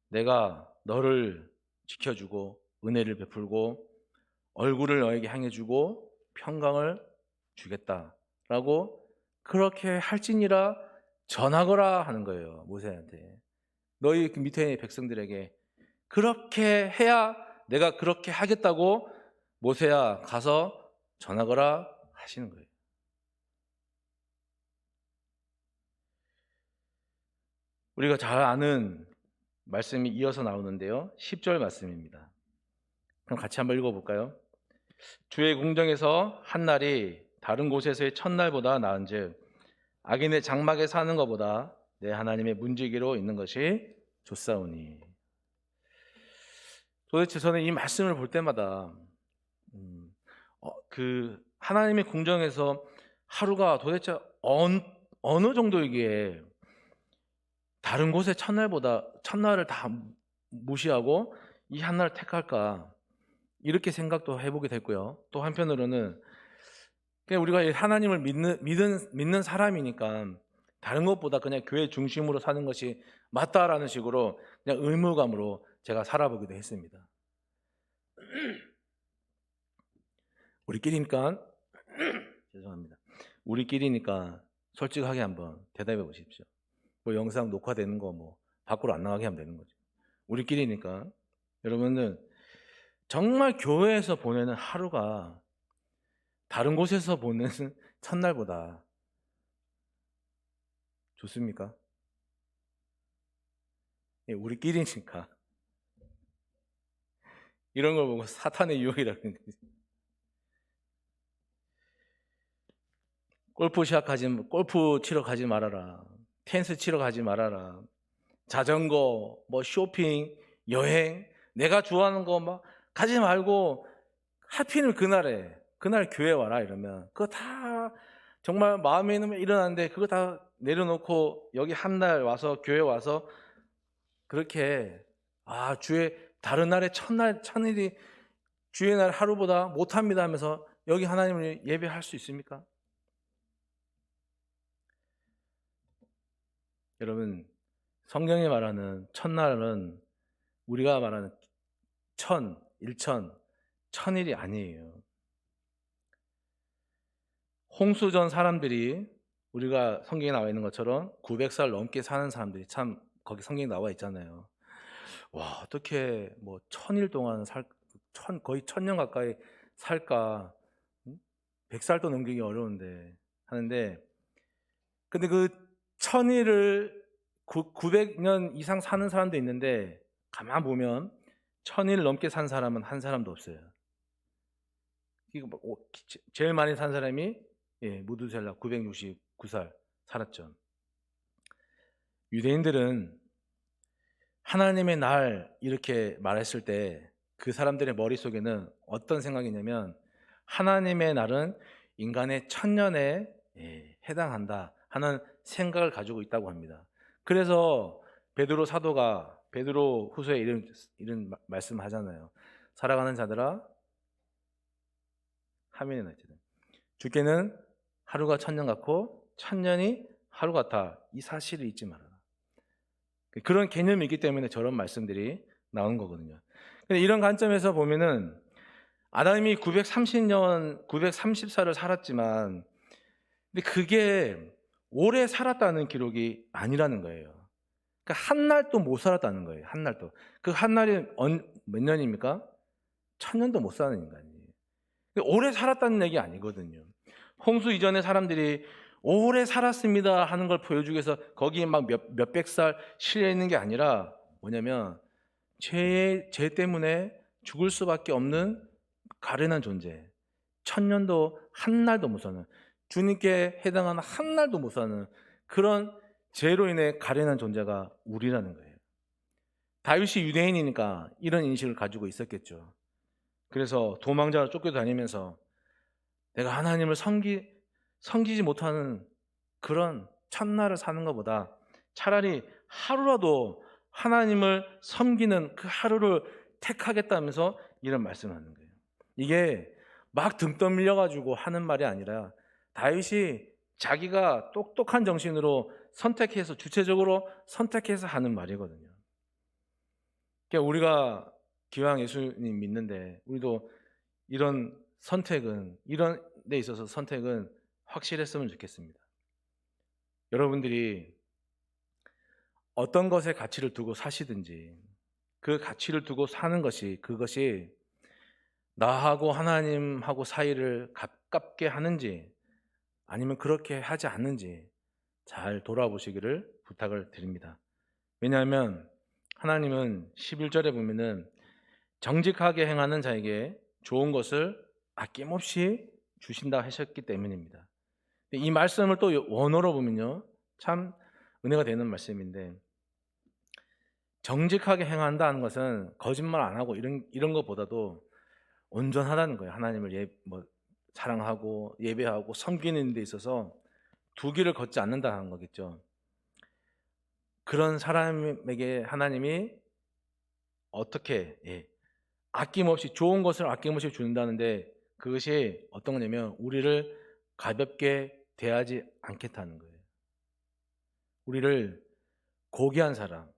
내가 너를 지켜주고 은혜를 베풀고 얼굴을 너에게 향해 주고 평강을 주겠다라고 그렇게 할지니라 전하거라 하는 거예요. 모세한테, 너희 그 밑에 백성들에게 그렇게 해야 내가 그렇게 하겠다고 모세야 가서 전하거라 하시는 거예요. 우리가 잘 아는 말씀이 이어서 나오는데요, 10절 말씀입니다. 그럼 같이 한번 읽어볼까요? 주의 궁정에서 한 날이 다른 곳에서의 첫날보다 나은즉 악인의 장막에 사는 것보다 내 하나님의 문지기로 있는 것이 좋사오니. 도대체 저는 이 말씀을 볼 때마다 그 하나님의 궁정에서 하루가 도대체 어느 정도이기에 다른 곳의 첫날을 다 무시하고 이 한 날을 택할까, 이렇게 생각도 해보게 됐고요. 또 한편으로는 그냥 우리가 하나님을 믿는 사람이니까 다른 것보다 그냥 교회 중심으로 사는 것이 맞다라는 식으로 그냥 의무감으로 제가 살아보기도 했습니다. 우리끼리니까 죄송합니다. 우리끼리니까 솔직하게 한번 대답해 보십시오. 뭐 영상 녹화되는 거 뭐 밖으로 안 나가게 하면 되는 거죠. 우리끼리니까 여러분은 정말 교회에서 보내는 하루가 다른 곳에서 보내는 첫날보다 좋습니까? 예, 우리끼리니까. 이런 걸 보고 사탄의 유혹이라는 거지. 골프 치러 가지 말아라. 테니스 치러 가지 말아라. 자전거, 뭐 쇼핑, 여행, 내가 좋아하는 거 막 가지 말고 하필이면 그날 교회 와라 이러면 그거 다 정말 마음에 있는 일어나는데 그거 다 내려놓고 여기 한 날 와서 교회 와서 그렇게 주의 다른 날의 천일이 주의 날 하루보다 못합니다 하면서 여기 하나님을 예배할 수 있습니까? 여러분, 성경이 말하는 첫날은 우리가 말하는 천일이 아니에요. 홍수전 사람들이 우리가 성경에 나와 있는 것처럼 900살 넘게 사는 사람들이 참 거기 성경에 나와 있잖아요. 와, 어떻게 뭐 천일 동안 거의 1000년 가까이 살까? 100살도 넘기기 어려운데 하는데, 근데 그 천일을 900년 이상 사는 사람도 있는데 가만 보면 1000일 넘게 산 사람은 한 사람도 없어요. 이거 제일 많이 산 사람이 무두셀라 969살 살았죠. 유대인들은 하나님의 날 이렇게 말했을 때 그 사람들의 머릿속에는 어떤 생각이냐면 하나님의 날은 인간의 1000년에 해당한다 하는 생각을 가지고 있다고 합니다. 그래서 베드로 사도가 베드로 후서에 이런 말씀을 하잖아요. 살아가는 자들아 하면이 나지는 주께는 하루가 1000년 같고 1000년이 하루 같아. 이 사실을 잊지 말아라. 그런 개념이 있기 때문에 저런 말씀들이 나오는 거거든요. 근데 이런 관점에서 보면은 아담이 930년, 930살을 살았지만 근데 그게 오래 살았다는 기록이 아니라는 거예요. 그러니까 한 날도 못 살았다는 거예요. 한 날도. 그 한 날이 몇 년입니까? 1000년도 못 사는 인간이에요. 오래 살았다는 얘기 아니거든요. 홍수 이전에 사람들이 오래 살았습니다 하는 걸 보여주기 위해서 거기에 막 몇백 살 실려 있는 게 아니라 뭐냐면 죄 때문에 죽을 수밖에 없는 가련한 존재. 1000년도 한 날도 못 사는, 주님께 해당하는 한 날도 못 사는 그런 죄로 인해 가련한 존재가 우리라는 거예요. 다윗이 유대인이니까 이런 인식을 가지고 있었겠죠. 그래서 도망자로 쫓겨다니면서 내가 하나님을 섬기지 못하는 그런 첫날을 사는 것보다 차라리 하루라도 하나님을 섬기는 그 하루를 택하겠다면서 이런 말씀을 하는 거예요. 이게 막 등 떠밀려가지고 하는 말이 아니라 다윗이 자기가 똑똑한 정신으로 선택해서 주체적으로 선택해서 하는 말이거든요. 그러니까 우리가 기왕 예수님 믿는데 우리도 이런 데 있어서 선택은 확실했으면 좋겠습니다. 여러분들이 어떤 것에 가치를 두고 사시든지 그 가치를 두고 사는 그것이 나하고 하나님하고 사이를 가깝게 하는지 아니면 그렇게 하지 않는지 잘 돌아보시기를 부탁을 드립니다. 왜냐하면 하나님은 11절에 보면은 정직하게 행하는 자에게 좋은 것을 아낌없이 주신다 하셨기 때문입니다. 이 말씀을 또 원어로 보면요, 참 은혜가 되는 말씀인데 정직하게 행한다는 것은 거짓말 안 하고 이런 것보다도 온전하다는 거예요. 하나님을 사랑하고 예배하고 섬기는 데 있어서 두 길을 걷지 않는다는 거겠죠. 그런 사람에게 하나님이 어떻게 아낌없이 좋은 것을 아낌없이 준다는데 그것이 어떤 거냐면 우리를 가볍게 대하지 않겠다는 거예요. 우리를 고귀한 사람,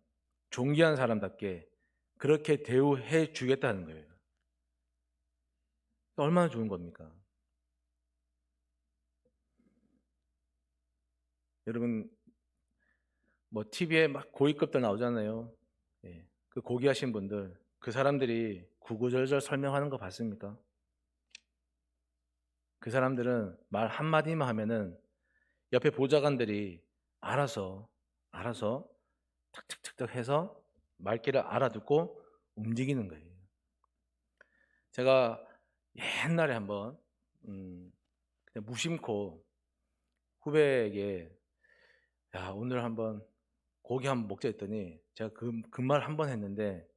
존귀한 사람답게 그렇게 대우해 주겠다는 거예요. 얼마나 좋은 겁니까? 여러분 TV에 막 고위급들 나오잖아요. 그 고귀하신 분들, 그 사람들이 구구절절 설명하는 거 봤습니까? 그 사람들은 말 한마디만 하면은 옆에 보좌관들이 알아서 탁탁탁탁 해서 말귀를 알아듣고 움직이는 거예요. 제가 옛날에 한번 그냥 무심코 후배에게 야 오늘 한번 고기 한번 먹자 했더니 제가 그 말 한 번 했는데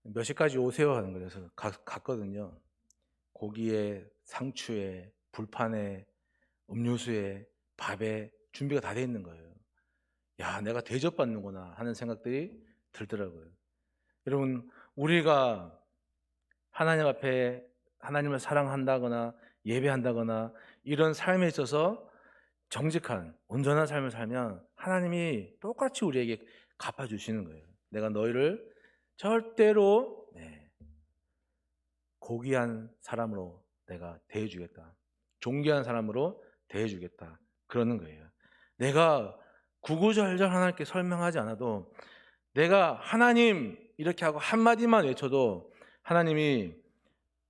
몇 시까지 오세요 하는 거예요. 그래서 갔거든요. 고기에 상추에 불판에 음료수에 밥에 준비가 다 돼 있는 거예요. 야, 내가 대접받는구나 하는 생각들이 들더라고요. 여러분, 우리가 하나님 앞에 하나님을 사랑한다거나 예배한다거나 이런 삶에 있어서 정직한 온전한 삶을 살면 하나님이 똑같이 우리에게 갚아주시는 거예요. 내가 너희를 절대로 고귀한 사람으로 내가 대해주겠다. 존귀한 사람으로 대해주겠다. 그러는 거예요. 내가 구구절절 하나님께 설명하지 않아도 내가 하나님 이렇게 하고 한마디만 외쳐도 하나님이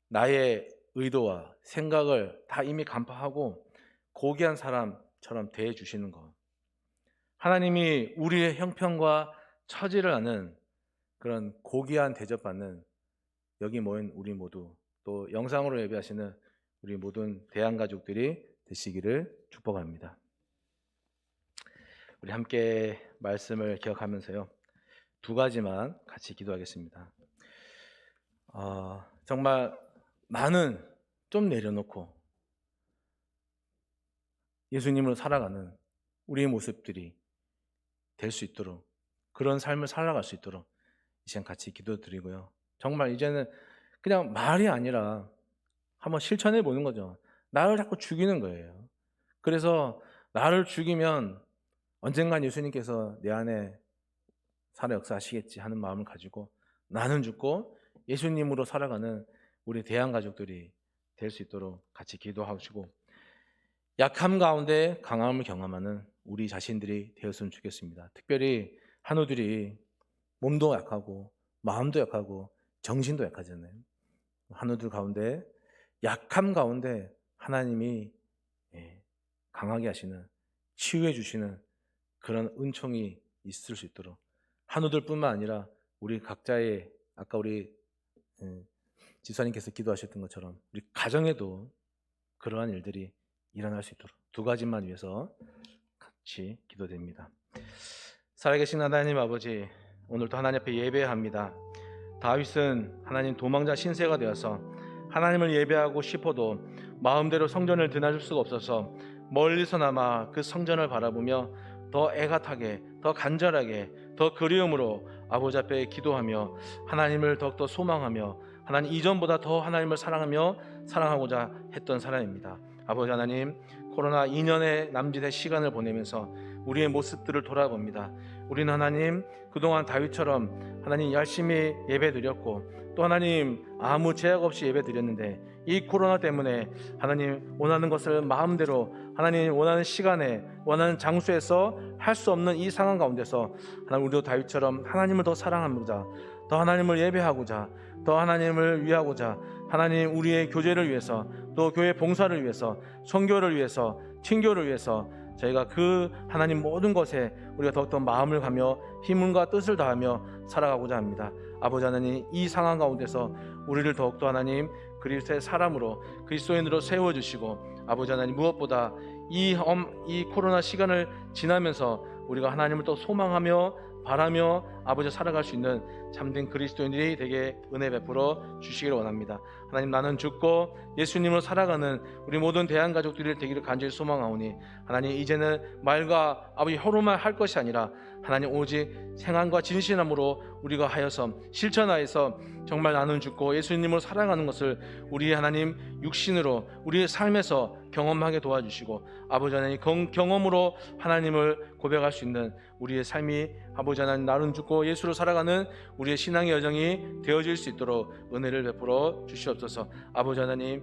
나의 의도와 생각을 다 이미 간파하고 고귀한 사람처럼 대해주시는 것. 하나님이 우리의 형편과 처지를 아는 그런 고귀한 대접받는 여기 모인 우리 모두, 또 영상으로 예배하시는 우리 모든 대한가족들이 되시기를 축복합니다. 우리 함께 말씀을 기억하면서요, 두 가지만 같이 기도하겠습니다. 정말 나는 좀 내려놓고 예수님으로 살아가는 우리의 모습들이 될 수 있도록, 그런 삶을 살아갈 수 있도록 이 시간 같이 기도드리고요. 정말 이제는 그냥 말이 아니라 한번 실천해 보는 거죠. 나를 자꾸 죽이는 거예요. 그래서 나를 죽이면 언젠간 예수님께서 내 안에 살아 역사하시겠지 하는 마음을 가지고 나는 죽고 예수님으로 살아가는 우리 대한가족들이 될 수 있도록 같이 기도하시고, 약함 가운데 강함을 경험하는 우리 자신들이 되었으면 좋겠습니다. 특별히 한우들이 몸도 약하고 마음도 약하고 정신도 약하잖아요. 한우들 가운데 약함 가운데 하나님이 강하게 하시는, 치유해 주시는 그런 은총이 있을 수 있도록 한우들뿐만 아니라 우리 각자의, 아까 우리 지사님께서 기도하셨던 것처럼 우리 가정에도 그러한 일들이 일어날 수 있도록 두 가지만 위해서 같이 기도드립니다. 살아계신 하나님 아버지, 오늘도 하나님 앞에 예배합니다. 다윗은 하나님 도망자 신세가 되어서 하나님을 예배하고 싶어도 마음대로 성전을 드나들 수가 없어서 멀리서나마 그 성전을 바라보며 더 애가 타게, 더 간절하게, 더 그리움으로 아버지 앞에 기도하며 하나님을 더욱더 소망하며 하나님 이전보다 더 하나님을 사랑하며 사랑하고자 했던 사람입니다. 아버지 하나님, 코로나 2년의 남짓의 시간을 보내면서 우리의 모습들을 돌아봅니다. 우리는 하나님 그동안 다윗처럼 하나님 열심히 예배드렸고 또 하나님 아무 제약 없이 예배드렸는데 이 코로나 때문에 하나님 원하는 것을 마음대로 하나님 원하는 시간에 원하는 장소에서 할 수 없는 이 상황 가운데서 하나님 우리도 다윗처럼 하나님을 더 사랑하고자, 더 하나님을 예배하고자, 더 하나님을 위하고자, 하나님 우리의 교제를 위해서, 또 교회 봉사를 위해서, 선교를 위해서, 친교를 위해서 저희가 그 하나님 모든 것에 우리가 더욱더 마음을 가며 힘과 뜻을 다하며 살아가고자 합니다. 아버지 하나님, 이 상황 가운데서 우리를 더욱더 하나님 그리스도의 사람으로, 그리스도인으로 세워주시고, 아버지 하나님 무엇보다 이 코로나 시간을 지나면서 우리가 하나님을 또 소망하며 바라며 아버지 살아갈 수 있는 참된 그리스도인들이 되게 은혜 베풀어 주시기를 원합니다. 하나님, 나는 죽고 예수님으로 살아가는 우리 모든 대한가족들이 되기를 간절히 소망하오니 하나님 이제는 말과 아버지 혀로만 할 것이 아니라 하나님 오직 생활과 진실함으로 우리가 하여서 실천하여서 정말 나는 죽고 예수님으로 살아가는 것을 우리 하나님 육신으로 우리의 삶에서 경험하게 도와주시고, 아버지 하나님 경험으로 하나님을 고백할 수 있는 우리의 삶이 아버지 하나님 나는 죽고 예수로 살아가는 우리의 신앙의 여정이 되어질 수 있도록 은혜를 베풀어 주시옵소서. 아버지 하나님,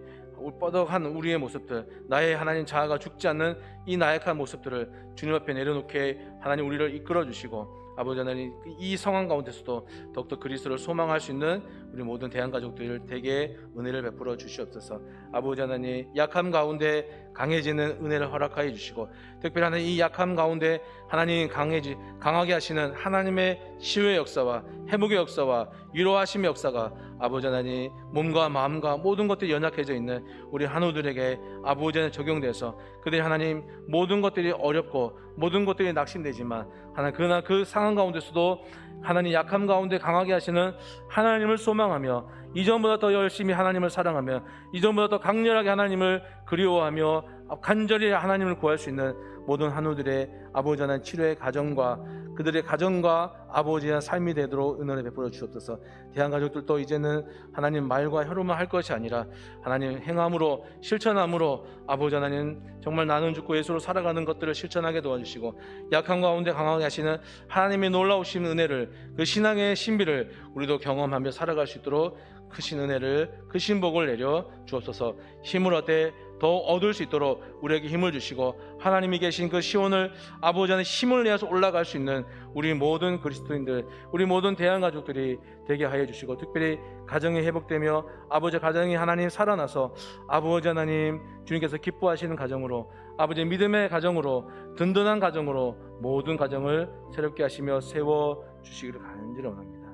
뻐덕한 우리의 모습들, 나의 하나님 자아가 죽지 않는 이 나약한 모습들을 주님 앞에 내려놓게 하나님 우리를 이끌어 주시고, 아버지 하나님 이 상황 가운데서도 더욱더 그리스도를 소망할 수 있는 우리 모든 대한가족들 되게 은혜를 베풀어 주시옵소서. 아버지 하나님, 약함 가운데 강해지는 은혜를 허락하여 주시고, 특별히 하나님 이 약함 가운데 하나님 강하게 하시는 하나님의 치유의 역사와 회복의 역사와 위로하심의 역사가 아버지 하나님 몸과 마음과 모든 것들이 연약해져 있는 우리 한우들에게 아버지 하나님 적용돼서 그들이 하나님 모든 것들이 어렵고 모든 것들이 낙심되지만 하나님 그러나 그 상황 가운데서도 하나님 약함 가운데 강하게 하시는 하나님을 소망하며 이전보다 더 열심히 하나님을 사랑하며 이전보다 더 강렬하게 하나님을 그리워하며 간절히 하나님을 구할 수 있는 모든 한우들의 아버지 하나님 치료의 가정과 그들의 가정과 아버지의 삶이 되도록 은혜를 베풀어 주옵소서. 대한가족들도 이제는 하나님 말과 혀로만 할 것이 아니라 하나님 행함으로 실천함으로 아버지 하나님 정말 나는 죽고 예수로 살아가는 것들을 실천하게 도와주시고 약한 가운데 강하게 하시는 하나님의 놀라우신 은혜를 그 신앙의 신비를 우리도 경험하며 살아갈 수 있도록 크신 은혜를 크신 복을 내려 주옵소서. 힘을 얻되 더 얻을 수 있도록 우리에게 힘을 주시고 하나님이 계신 그 시온을 아버지 안에 힘을 내어서 올라갈 수 있는 우리 모든 그리스도인들 우리 모든 대한가족들이 되게 하여 주시고 특별히 가정이 회복되며 아버지 가정이 하나님 살아나서 아버지 하나님 주님께서 기뻐하시는 가정으로 아버지 믿음의 가정으로 든든한 가정으로 모든 가정을 새롭게 하시며 세워주시기를 간절히 원합니다.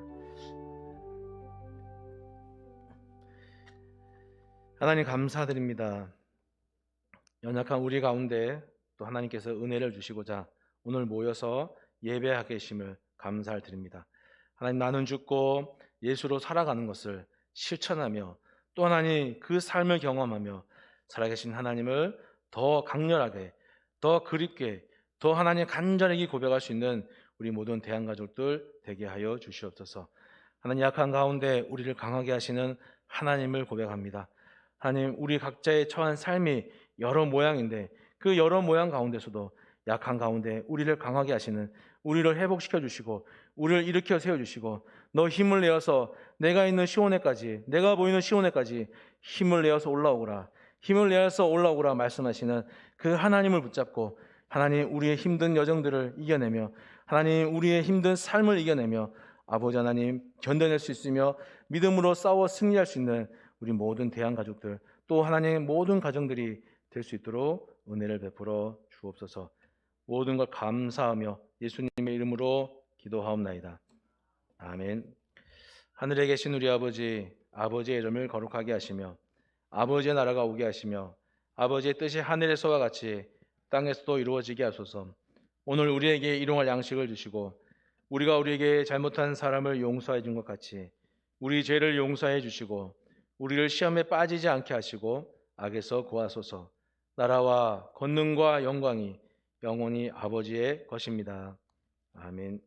하나님 감사드립니다. 연약한 우리 가운데 또 하나님께서 은혜를 주시고자 오늘 모여서 예배하게 하심을 감사를 드립니다. 하나님 나는 죽고 예수로 살아가는 것을 실천하며 또 하나님 그 삶을 경험하며 살아계신 하나님을 더 강렬하게 더 그립게 더 하나님 간절하게 고백할 수 있는 우리 모든 대한가족들 되게 하여 주시옵소서. 하나님 약한 가운데 우리를 강하게 하시는 하나님을 고백합니다. 하나님 우리 각자의 처한 삶이 여러 모양인데 그 여러 모양 가운데서도 약한 가운데 우리를 강하게 하시는 우리를 회복시켜 주시고 우리를 일으켜 세워주시고 너 힘을 내어서 내가 있는 시온에까지 내가 보이는 시온에까지 힘을 내어서 올라오거라 힘을 내어서 올라오거라 말씀하시는 그 하나님을 붙잡고 하나님 우리의 힘든 여정들을 이겨내며 하나님 우리의 힘든 삶을 이겨내며 아버지 하나님 견뎌낼 수 있으며 믿음으로 싸워 승리할 수 있는 우리 모든 대한가족들 또 하나님의 모든 가정들이 될 수 있도록 은혜를 베풀어 주옵소서. 모든 걸 감사하며 예수님의 이름으로 기도하옵나이다. 아멘. 하늘에 계신 우리 아버지, 아버지의 이름을 거룩하게 하시며 아버지의 나라가 오게 하시며 아버지의 뜻이 하늘에서와 같이 땅에서도 이루어지게 하소서. 오늘 우리에게 일용할 양식을 주시고 우리가 우리에게 잘못한 사람을 용서해 준 것 같이 우리 죄를 용서해 주시고 우리를 시험에 빠지지 않게 하시고 악에서 구하소서. 나라와 권능과 영광이 영원히 아버지의 것입니다. 아멘.